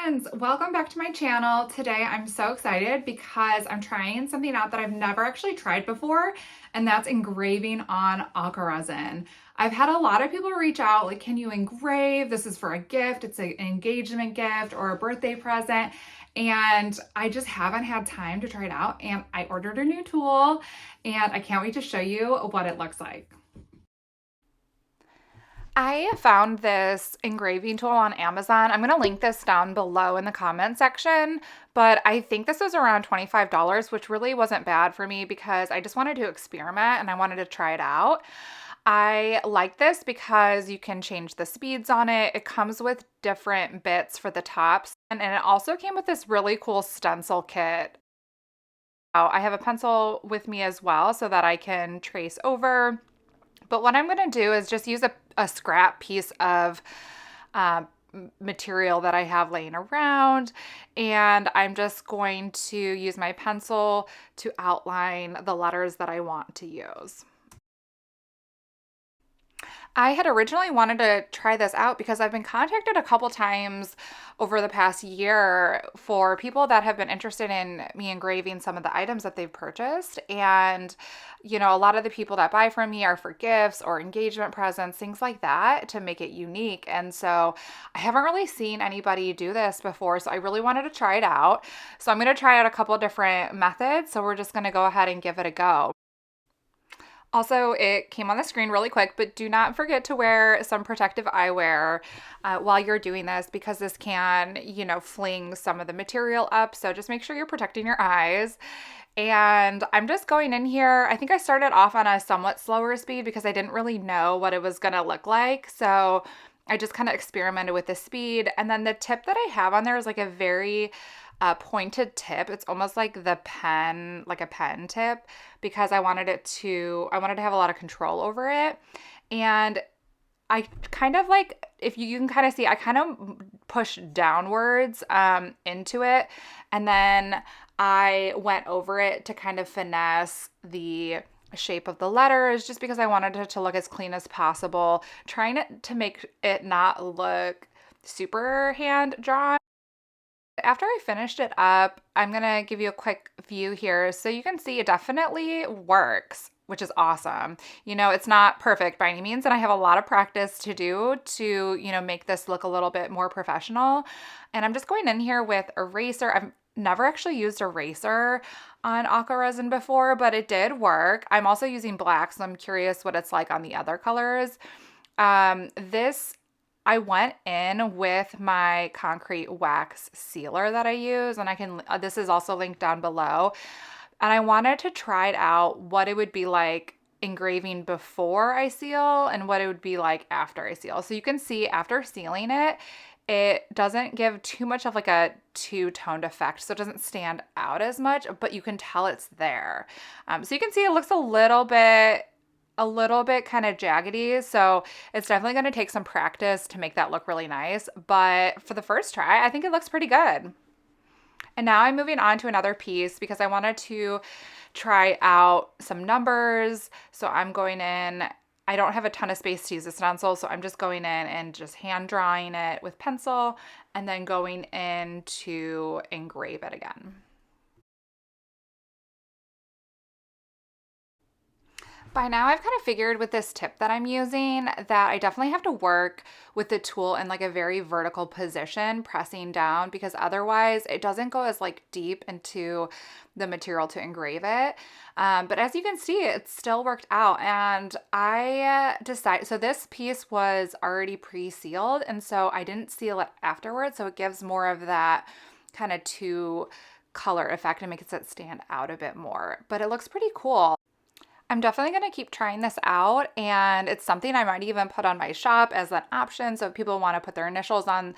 friends, welcome back to my channel. Today I'm so excited because I'm trying something out that I've never actually tried before, and that's engraving on Aqua Resin. I've had a lot of people reach out like, can you engrave? This is for a gift. It's an engagement gift or a birthday present. And I just haven't had time to try it out. And I ordered a new tool and I can't wait to show you what it looks like. I found this engraving tool on Amazon. I'm going to link this down below in the comment section, but I think this was around $25, which really wasn't bad for me because I just wanted to experiment and I wanted to try it out. I like this because you can change the speeds on it. It comes with different bits for the tops, and it also came with this really cool stencil kit. I have a pencil with me as well so that I can trace over. But what I'm going to do is just use a scrap piece of material that I have laying around, and I'm just going to use my pencil to outline the letters that I want to use. I had originally wanted to try this out because I've been contacted a couple times over the past year for people that have been interested in me engraving some of the items that they've purchased. And, you know, a lot of the people that buy from me are for gifts or engagement presents, things like that, to make it unique. And so I haven't really seen anybody do this before, so I really wanted to try it out. So I'm going to try out a couple different methods. So we're just going to go ahead and give it a go. Also, it came on the screen really quick, but do not forget to wear some protective eyewear while you're doing this because this can, you know, fling some of the material up. So just make sure you're protecting your eyes. And I'm just going in here. I think I started off on a somewhat slower speed because I didn't really know what it was going to look like. So I just kind of experimented with the speed. And then the tip that I have on there is like a very pointed tip. It's almost like the pen, like a pen tip, because I wanted to have a lot of control over it. And I kind of like, if you can kind of see, I kind of push downwards into it. And then I went over it to kind of finesse the shape of the letters just because I wanted it to look as clean as possible, trying to make it not look super hand drawn. After I finished it up, I'm going to give you a quick view here so you can see it definitely works, which is awesome. You know, it's not perfect by any means, and I have a lot of practice to do to, you know, make this look a little bit more professional. And I'm just going in here with eraser. I've never actually used eraser on Aqua Resin before, but it did work. I'm also using black, so I'm curious what it's like on the other colors. I went in with my concrete wax sealer that I use, and this is also linked down below. And I wanted to try it out, what it would be like engraving before I seal and what it would be like after I seal. So you can see after sealing it, it doesn't give too much of like a two-toned effect. So it doesn't stand out as much, but you can tell it's there. So you can see it looks a little bit kind of jaggedy, so it's definitely going to take some practice to make that look really nice, but for the first try, I think it looks pretty good. And now I'm moving on to another piece because I wanted to try out some numbers, so I'm going in. I don't have a ton of space to use a stencil, so I'm just going in and just hand drawing it with pencil and then going in to engrave it again. By now I've kind of figured with this tip that I'm using that I definitely have to work with the tool in like a very vertical position, pressing down, because otherwise it doesn't go as like deep into the material to engrave it. But as you can see, it still worked out, and I decided, so this piece was already pre-sealed, and so I didn't seal it afterwards, so it gives more of that kind of two color effect and makes it stand out a bit more, but it looks pretty cool. I'm definitely going to keep trying this out, and it's something I might even put on my shop as an option. So if people want to put their initials on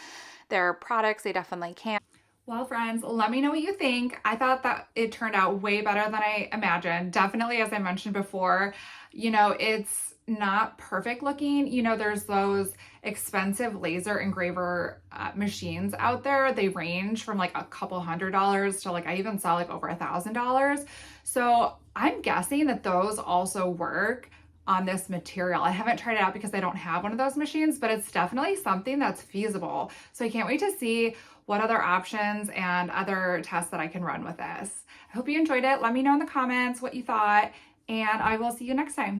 their products, they definitely can. Well, friends, let me know what you think. I thought that it turned out way better than I imagined. Definitely, as I mentioned before, you know, it's not perfect looking. You know, there's those expensive laser engraver machines out there. They range from like a couple $100s to like, I even saw like over $1,000. So I'm guessing that those also work on this material. I haven't tried it out because I don't have one of those machines, but it's definitely something that's feasible. So I can't wait to see what other options and other tests that I can run with this. I hope you enjoyed it. Let me know in the comments what you thought, and I will see you next time.